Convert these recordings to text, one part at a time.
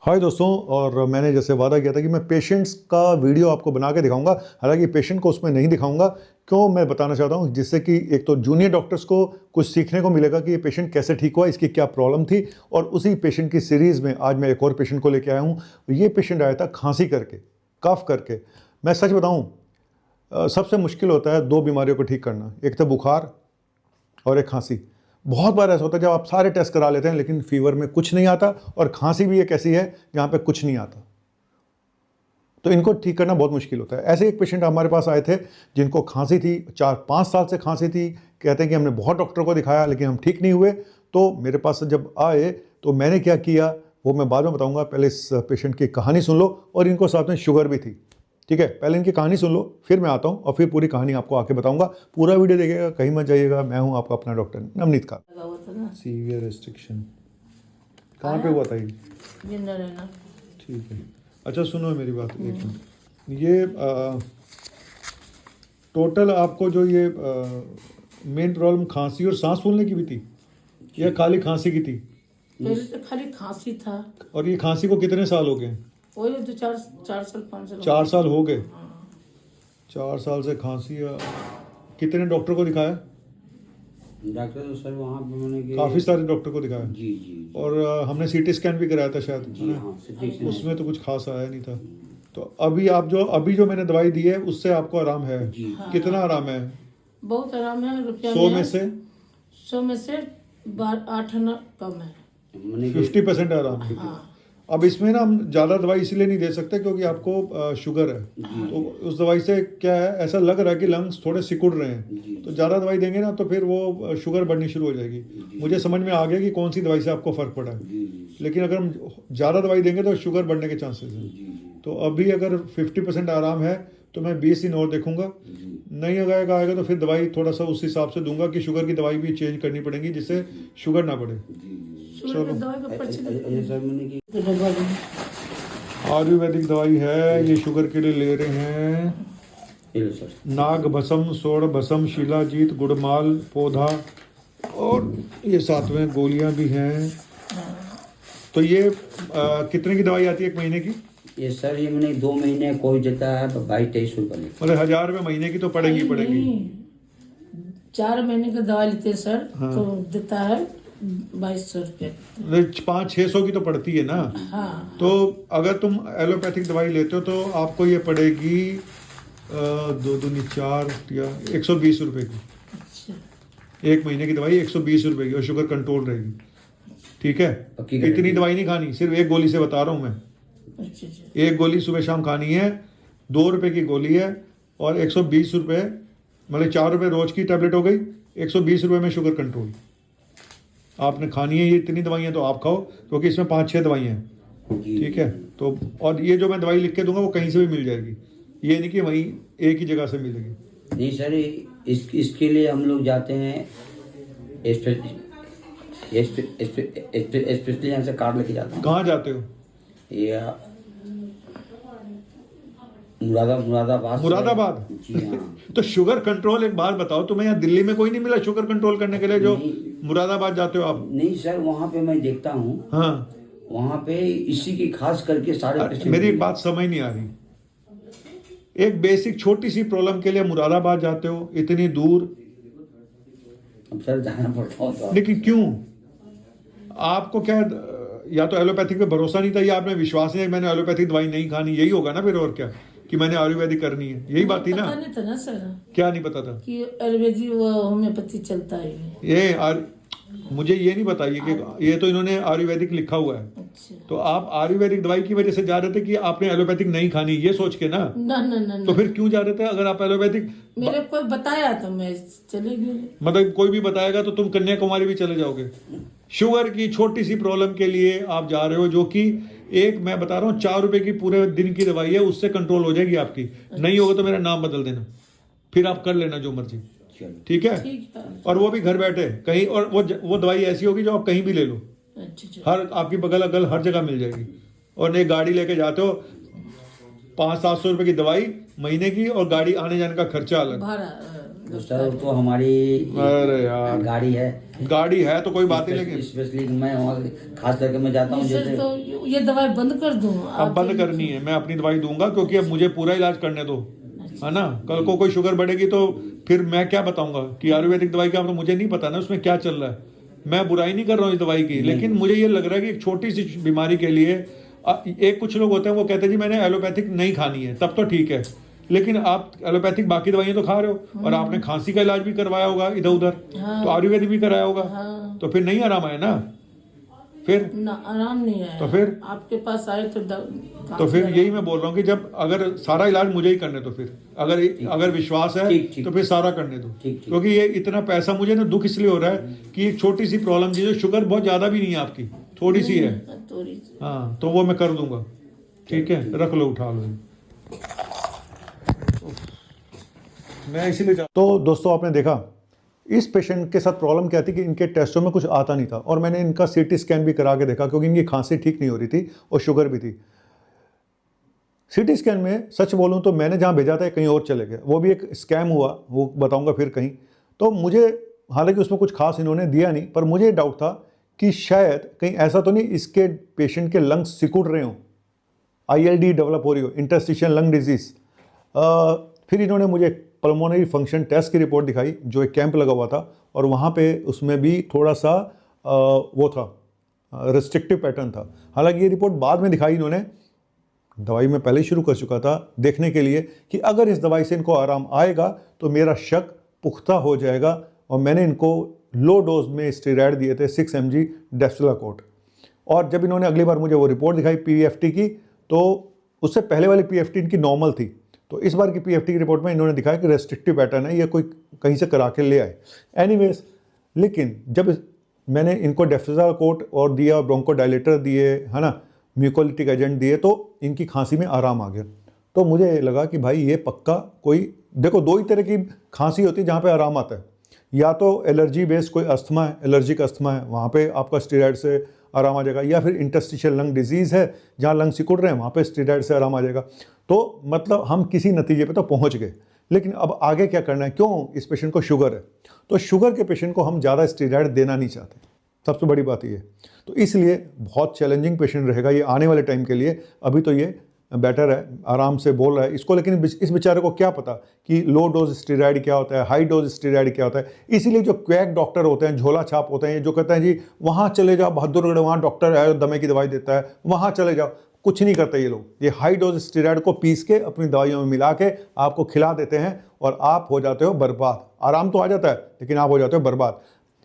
हाय दोस्तों, और मैंने जैसे वादा किया था कि मैं पेशेंट्स का वीडियो आपको बना के दिखाऊंगा। हालांकि पेशेंट को उसमें नहीं दिखाऊंगा। क्यों, मैं बताना चाहता हूं जिससे कि एक तो जूनियर डॉक्टर्स को कुछ सीखने को मिलेगा कि ये पेशेंट कैसे ठीक हुआ, इसकी क्या प्रॉब्लम थी। और उसी पेशेंट की सीरीज़ में आज मैं एक और पेशेंट को लेके आया हूँ। ये पेशेंट आया था खांसी करके, कफ करके। मैं सच बताऊँ, सबसे मुश्किल होता है दो बीमारियों को ठीक करना, एक तो बुखार और एक खांसी। बहुत बार ऐसा होता है जब आप सारे टेस्ट करा लेते हैं लेकिन फीवर में कुछ नहीं आता, और खांसी भी एक ऐसी है जहाँ पे कुछ नहीं आता, तो इनको ठीक करना बहुत मुश्किल होता है। ऐसे एक पेशेंट हमारे पास आए थे जिनको खांसी थी, 4-5 साल से खांसी थी। कहते हैं कि हमने बहुत डॉक्टर को दिखाया लेकिन हम ठीक नहीं हुए। तो मेरे पास जब आए तो मैंने क्या किया वो मैं बाद में बताऊंगा। पहले इस पेशेंट की कहानी सुन लो, और इनको साथ में शुगर भी थी। ठीक है, पहले इनकी कहानी सुन लो, फिर मैं आता हूँ और फिर पूरी कहानी आपको आके बताऊंगा। पूरा वीडियो देखिएगा, कहीं मत जाइएगा। मैं हूँ आपका अपना डॉक्टर नवनीत का। सीवियर रेस्ट्रिक्शन कहाँ पे हुआ था ये? ठीक है, अच्छा सुनो मेरी बात एक मिनट। ये टोटल आपको जो ये मेन प्रॉब्लम खांसी और सांस फूलने की भी थी या खाली खांसी की थी? पहले तो खाली खांसी था। और ये खांसी को कितने साल हो गए? वही तो 4 साल 5 साल 4 साल हो गए। 4 साल से खांसी। कितने डॉक्टर को दिखाया? डॉक्टर तो सर वहाँ पे मैंने काफ़ी सारे डॉक्टर को दिखाया। जी जी और हमने सीटी स्कैन भी कराया था शायद, जी है ना? हाँ सिटी उसमें तो कुछ खास आया नहीं था। तो अभी जो मैंने दवाई दी है उससे आपको आराम है? जी कितना आराम है? बहुत आराम है। रुपया 100 में से 100 में से 8 आना कम है। मैंने 50% आराम है। हाँ। अब इसमें ना हम ज़्यादा दवाई इसलिए नहीं दे सकते क्योंकि आपको शुगर है। तो उस दवाई से क्या है, ऐसा लग रहा है कि लंग्स थोड़े सिकुड़ रहे हैं। तो ज़्यादा दवाई देंगे ना तो फिर वो शुगर बढ़नी शुरू हो जाएगी। मुझे समझ में आ गया कि कौन सी दवाई से आपको फ़र्क पड़ा है। लेकिन अगर हम ज़्यादा दवाई देंगे तो शुगर बढ़ने के चांसेस हैं। तो अभी अगर 50% आराम है तो मैं 20 दिन और देखूंगा। नहीं आएगा तो फिर दवाई थोड़ा सा उस हिसाब से दूंगा कि शुगर की दवाई भी चेंज करनी पड़ेगी जिससे शुगर ना बढ़े। शुगर की दवाई का पर्ची सर मैंने की आयुर्वेदिक दवाई है, ये शुगर के लिए ले रहे हैं। हेलो सर नाग भस्म, सोड़ भस्म, शिलाजीत, गुड़माल पौधा, और ये साथ में गोलियां भी हैं। तो ये कितने की दवाई आती है एक महीने की? ये सर ये मैंने 2 महीने कोई देता है 22-23 रुपये में। मतलब 1000 रुपये महीने की तो पड़ेगी। 4 महीने का दवाई लेते हैं सर। तो देता है 2200 रुपये। 500-600 की तो पड़ती है ना? हाँ। तो अगर तुम एलोपैथिक दवाई लेते हो तो आपको ये पड़ेगी 2 दूनी 4 या 120 रुपये की। अच्छा। एक महीने की दवाई 120 रुपये की, और शुगर कंट्रोल रहेगी। ठीक है, पक्की इतनी दवाई नहीं खानी, सिर्फ एक गोली से बता रहा हूँ मैं। अच्छा। एक गोली सुबह शाम खानी है, 2 रुपये की गोली है, और 120 रुपये, मतलब 4 रुपये रोज की टैबलेट हो गई। 120 रुपये में शुगर कंट्रोल आपने खानी है। ये इतनी दवाइयाँ तो आप खाओ क्योंकि इसमें 5-6 दवाइयाँ हैं। ठीक है, तो और ये जो मैं दवाई लिख के दूंगा वो कहीं से भी मिल जाएगी, ये नहीं कि वहीं एक ही जगह से मिलेगी। नहीं सर इसके लिए हम लोग जाते हैं स्पेशली यहाँ से कार्ड लेके जाते हैं। कहाँ जाते हो? ये मुरादाबाद मुरादाबाद? जी हाँ। तो शुगर कंट्रोल एक बात बताओ, तुम्हें यहाँ दिल्ली में कोई नहीं मिला शुगर कंट्रोल करने के लिए जो नहीं। मुरादाबाद जाते हो आप? नहीं सर वहाँ पे मैं देखता हूँ। हाँ, वहाँ पे इसी की खास करके सारे पेशेंट मेरी बात समझ नहीं आ रही। एक बेसिक छोटी सी प्रॉब्लम के लिए मुरादाबाद जाते हो इतनी दूर? अब सर जाना पड़ता होता। लेकिन क्यों? आपको क्या, या तो एलोपैथिक पे भरोसा नहीं था या आपने विश्वास नहीं है मैंने एलोपैथिक दवाई नहीं खानी, यही होगा ना फिर। और क्या कि मैंने आयुर्वेदिक करनी है, यही बात थी ना? पता नहीं था ना सर क्या नहीं पता था? कि आयुर्वेदिक व होम्योपैथी चलता है। ये मुझे ये नहीं बताइए कि ये तो इन्होंने आयुर्वेदिक लिखा हुआ है। अच्छा। तो आप आयुर्वेदिक दवाई की वजह से जा रहे थे कि आपने एलोपैथिक नहीं खानी, ये सोच के ना? ना तो फिर क्यों जा रहे थे अगर आप एलोपैथिक? मेरे कोई बताया तो मैं चले गई। मतलब कोई भी बताएगा तो तुम कन्याकुमारी भी चले जाओगे? शुगर की छोटी सी प्रॉब्लम के लिए आप जा रहे हो, जो कि एक मैं बता रहा हूँ 4 रुपए की पूरे दिन की दवाई है, उससे कंट्रोल हो जाएगी आपकी। नहीं होगा तो मेरा नाम बदल देना, फिर आप कर लेना जो मर्जी। ठीक है? ठीक है। और वो भी घर बैठे कहीं, और वो दवाई ऐसी होगी जो आप कहीं भी ले लो, अच्छा। हर आपकी बगल अगल हर जगह मिल जाएगी। और एक गाड़ी लेके जाते हो, 500-700 रुपए की दवाई महीने की, और गाड़ी आने जाने का खर्चा अलग। भाड़ा तो सर तो हमारी अरे यार गाड़ी है, गाड़ी है तो कोई बात नहीं, लेकिन स्पेशली मैं वहाँ खास करके मैं जाता हूँ सर जैसे तो ये दवाई बंद कर दूं? अब बंद करनी है, मैं अपनी दवाई दूंगा क्योंकि अब मुझे पूरा इलाज करने दो, है ना। कल को कोई शुगर बढ़ेगी तो फिर मैं क्या बताऊंगा कि आयुर्वेदिक दवाई का, तो मुझे नहीं पता ना उसमें क्या चल रहा है। मैं बुराई नहीं कर रहा हूँ इस दवाई की, लेकिन मुझे ये लग रहा है कि एक छोटी सी बीमारी के लिए एक कुछ लोग होते हैं वो कहते हैं जी मैंने एलोपैथिक नहीं खानी है, तब तो ठीक है, लेकिन आप एलोपैथिक बाकी दवाइयां तो खा रहे हो और आपने खांसी का इलाज भी करवाया होगा इधर उधर, तो आयुर्वेदिक भी कराया होगा, तो फिर नहीं आराम आया ना, फिर ना आराम नहीं आया। तो फिर आपके पास आए तो फिर यही मैं बोल रहा हूँ कि जब अगर सारा इलाज मुझे ही करने दो, फिर अगर विश्वास है ठीक। तो फिर सारा करने दो, ठीक। क्योंकि ये इतना पैसा मुझे ना दुख इसलिए हो रहा है कि एक छोटी सी प्रॉब्लम जी, जो शुगर बहुत ज्यादा भी नहीं है आपकी, थोड़ी सी है, थोड़ी सी। हाँ, तो वो मैं कर दूंगा, ठीक है, रख लो, उठा लो। मैं इसीलिए तो दोस्तों आपने देखा इस पेशेंट के साथ प्रॉब्लम क्या थी कि इनके टेस्टों में कुछ आता नहीं था, और मैंने इनका सीटी स्कैन भी करा के देखा क्योंकि इनकी खांसी ठीक नहीं हो रही थी और शुगर भी थी। सीटी स्कैन में सच बोलूं तो मैंने जहां भेजा था कहीं और चले गए, वो भी एक स्कैम हुआ, वो बताऊंगा फिर कहीं। तो मुझे हालांकि उसमें कुछ खास इन्होंने दिया नहीं, पर मुझे डाउट था कि शायद कहीं ऐसा तो नहीं इसके पेशेंट के लंग्स सिकुड़ रहे हों, ILD डेवलप हो रही हो, इंटरस्टिशियल लंग डिजीज। फिर इन्होंने मुझे पल्मोनरी फंक्शन टेस्ट की रिपोर्ट दिखाई जो एक कैंप लगा हुआ था, और वहाँ पे उसमें भी थोड़ा सा वो था, रेस्ट्रिक्टिव पैटर्न था। हालांकि ये रिपोर्ट बाद में दिखाई इन्होंने, दवाई मैं पहले ही शुरू कर चुका था देखने के लिए कि अगर इस दवाई से इनको आराम आएगा तो मेरा शक पुख्ता हो जाएगा, और मैंने इनको लो डोज में स्टेरॉयड दिए थे 6 mg डेफ्सिलाकोट। और जब इन्होंने अगली बार मुझे वो रिपोर्ट दिखाई PFT की, तो उससे पहले वाली PFT इनकी नॉर्मल थी, तो इस बार की PFT की रिपोर्ट में इन्होंने दिखाया कि रेस्ट्रिक्टिव पैटर्न है, ये कोई कहीं से करा के ले आए। एनीवेज, लेकिन जब मैंने इनको डेफ्सिलाकोट और दिया, ब्रोंकोडायलेटर दिए, है ना, म्यूकोलिटिक एजेंट दिए, तो इनकी खांसी में आराम आ गया। तो मुझे लगा कि भाई ये पक्का कोई, देखो दो ही तरह की खांसी होती है जहाँ पे आराम आता है, या तो एलर्जी बेस्ड कोई अस्थमा है, एलर्जिक अस्थमा है, वहाँ पे आपका स्टेरॉयड से आराम आ जाएगा, या फिर इंटरस्टिशियल लंग डिजीज़ है जहाँ लंग सिकुड़ रहे हैं, वहाँ पे स्टेरॉयड से आराम आ जाएगा। तो मतलब हम किसी नतीजे पे तो पहुँच गए, लेकिन अब आगे क्या करना है, क्यों इस पेशेंट को शुगर है, तो शुगर के पेशेंट को हम ज़्यादा स्टेरॉयड देना नहीं चाहते, सबसे बड़ी बात ये। तो इसलिए बहुत चैलेंजिंग पेशेंट रहेगा ये आने वाले टाइम के लिए। अभी तो ये बेटर है, आराम से बोल रहा है इसको, लेकिन इस बेचारे को क्या पता कि लो डोज स्टेरॉयड क्या होता है, हाई डोज स्टेरॉयड क्या होता है। इसीलिए जो क्वैक डॉक्टर होते हैं, झोला छाप होते हैं, जो कहते हैं जी वहाँ चले जाओ बहादुरगढ़, वहाँ डॉक्टर है दमे की दवाई देता है, वहाँ चले जाओ, कुछ नहीं करते ये लोग। ये हाई डोज स्टेरॉयड को पीस के अपनी दवाइयों में मिला के आपको खिला देते हैं, और आप हो जाते हो बर्बाद। आराम तो आ जाता है, लेकिन आप हो जाते हो बर्बाद।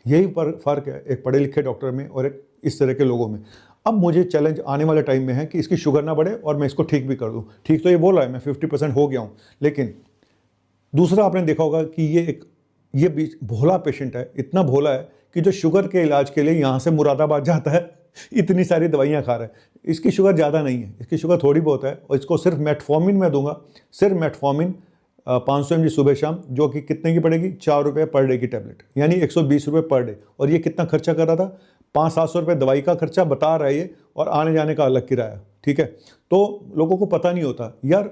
यही फ़र्क है एक पढ़े लिखे डॉक्टर में और एक इस तरह के लोगों में। अब मुझे चैलेंज आने वाले टाइम में है कि इसकी शुगर ना बढ़े और मैं इसको ठीक भी कर दूं। ठीक तो ये बोल रहा है मैं 50% हो गया हूं, लेकिन दूसरा आपने देखा होगा कि ये भोला पेशेंट है, इतना भोला है कि जो शुगर के इलाज के लिए यहाँ से मुरादाबाद जाता है, इतनी सारी दवाइयाँ खा रहा है। इसकी शुगर ज़्यादा नहीं है, इसकी शुगर थोड़ी बहुत है, और इसको सिर्फ मेटफॉर्मिन मैं दूंगा, सिर्फ मेटफॉर्मिन 500 mg सुबह शाम, जो कि कितने की पड़ेगी, 4 रुपये पर डे की टैबलेट, यानी 120 रुपये पर डे। और ये कितना खर्चा कर रहा था, 500-700 रुपये दवाई का खर्चा बता रहा है ये, और आने जाने का अलग किराया, ठीक है। तो लोगों को पता नहीं होता यार,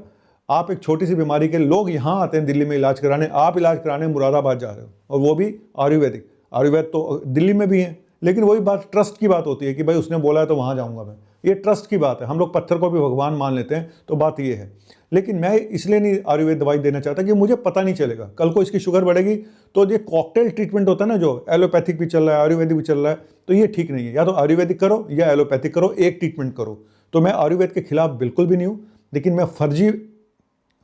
आप एक छोटी सी बीमारी के लोग यहाँ आते हैं दिल्ली में इलाज कराने, आप इलाज कराने मुरादाबाद जा रहे हो, और वो भी आयुर्वेदिक। आयुर्वेद तो दिल्ली में भी है, लेकिन वही बात ट्रस्ट की बात होती है कि भाई उसने बोला है तो वहाँ जाऊँगा मैं, ये ट्रस्ट की बात है। हम लोग पत्थर को भी भगवान मान लेते हैं, तो बात ये है। लेकिन मैं इसलिए नहीं आयुर्वेद दवाई देना चाहता कि मुझे पता नहीं चलेगा कल को इसकी शुगर बढ़ेगी, तो ये कॉकटेल ट्रीटमेंट होता है ना, जो एलोपैथिक भी चल रहा है, आयुर्वेदिक भी चल रहा है, तो ये ठीक नहीं है। या तो आयुर्वेदिक करो या एलोपैथिक करो, एक ट्रीटमेंट करो। तो मैं आयुर्वेद के खिलाफ बिल्कुल भी नहीं हूँ, लेकिन मैं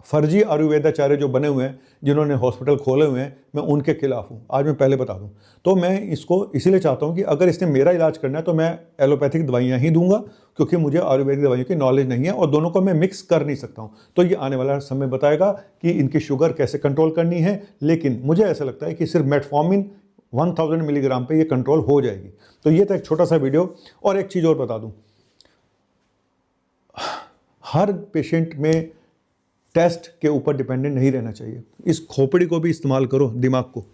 फर्जी आयुर्वेदाचार्य जो बने हुए हैं, जिन्होंने हॉस्पिटल खोले हुए हैं, मैं उनके खिलाफ हूँ। आज मैं पहले बता दूँ, तो मैं इसको इसीलिए चाहता हूँ कि अगर इसने मेरा इलाज करना है तो मैं एलोपैथिक दवाइयाँ ही दूंगा, क्योंकि मुझे आयुर्वेदिक दवाइयों की नॉलेज नहीं है, और दोनों को मैं मिक्स कर नहीं सकता हूँ। तो ये आने वाला समय बताएगा कि इनकी शुगर कैसे कंट्रोल करनी है, लेकिन मुझे ऐसा लगता है कि सिर्फ मेटफॉर्मिन 1000 मिलीग्राम पे ये कंट्रोल हो जाएगी। तो ये था एक छोटा सा वीडियो। और एक चीज़ और बता दूँ, हर पेशेंट में टेस्ट के ऊपर डिपेंडेंट नहीं रहना चाहिए। इस खोपड़ी को भी इस्तेमाल करो, दिमाग को।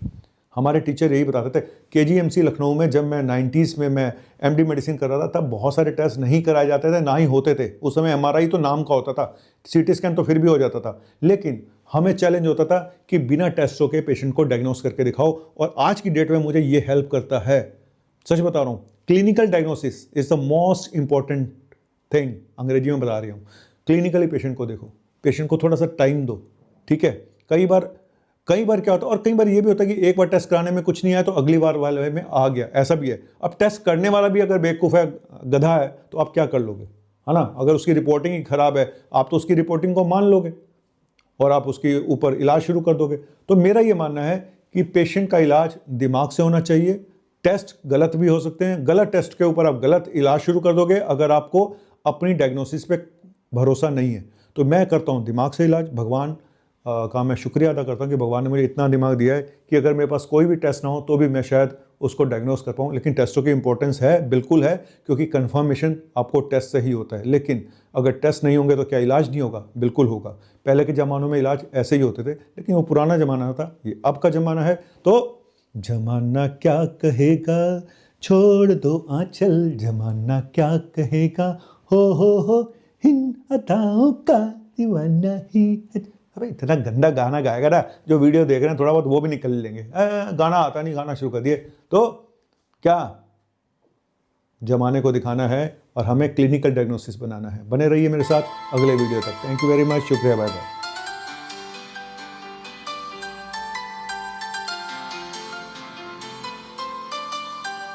हमारे टीचर यही बताते थे। KGMC लखनऊ में जब मैं 90s में मैं MD मेडिसिन कर रहा था, तब बहुत सारे टेस्ट नहीं कराए जाते थे, ना ही होते थे। उस समय MRI तो नाम का होता था, CT स्कैन तो फिर भी हो जाता था, लेकिन हमें चैलेंज होता था कि बिना टेस्टों के पेशेंट को डायग्नोस करके दिखाओ, और आज की डेट में मुझे ये हेल्प करता है। सच बता रहा हूँ, clinical diagnosis is the most important thing. अंग्रेजी में बता रही हूँ, क्लिनिकली पेशेंट को देखो, पेशेंट को थोड़ा सा टाइम दो, ठीक है। कई बार क्या होता है, और कई बार ये भी होता है कि एक बार टेस्ट कराने में कुछ नहीं आया तो अगली बार वाले में आ गया, ऐसा भी है। अब टेस्ट करने वाला भी अगर बेवकूफ़ है, गधा है, तो आप क्या कर लोगे, है ना। अगर उसकी रिपोर्टिंग ही खराब है, आप तो उसकी रिपोर्टिंग को मान लोगे और आप उसके ऊपर इलाज शुरू कर दोगे। तो मेरा ये मानना है कि पेशेंट का इलाज दिमाग से होना चाहिए। टेस्ट गलत भी हो सकते हैं, गलत टेस्ट के ऊपर आप गलत इलाज शुरू कर दोगे अगर आपको अपनी डायग्नोसिस पे भरोसा नहीं है। तो मैं करता हूँ दिमाग से इलाज। भगवान का मैं शुक्रिया अदा करता हूँ कि भगवान ने मुझे इतना दिमाग दिया है कि अगर मेरे पास कोई भी टेस्ट ना हो तो भी मैं शायद उसको डायग्नोस कर पाऊँ। लेकिन टेस्टों की इंपॉर्टेंस है, बिल्कुल है, क्योंकि कंफर्मेशन आपको टेस्ट से ही होता है। लेकिन अगर टेस्ट नहीं होंगे तो क्या इलाज नहीं होगा? बिल्कुल होगा। पहले के ज़मानों में इलाज ऐसे ही होते थे, लेकिन वो पुराना ज़माना था, ये अब का ज़माना है। तो ज़माना क्या कहेगा, छोड़ दो आंचल, ज़माना क्या कहेगा, हो इन अदाओं का दीवाना ही। अबे इतना गंदा गाना गाएगा ना, जो वीडियो देख रहे हैं थोड़ा बहुत वो भी निकल लेंगे, गाना आता नहीं, गाना शुरू कर दिए। तो क्या जमाने को दिखाना है और हमें क्लिनिकल डायग्नोसिस बनाना है। बने रहिए मेरे साथ अगले वीडियो तक। थैंक यू वेरी मच, शुक्रिया, बाय बाय।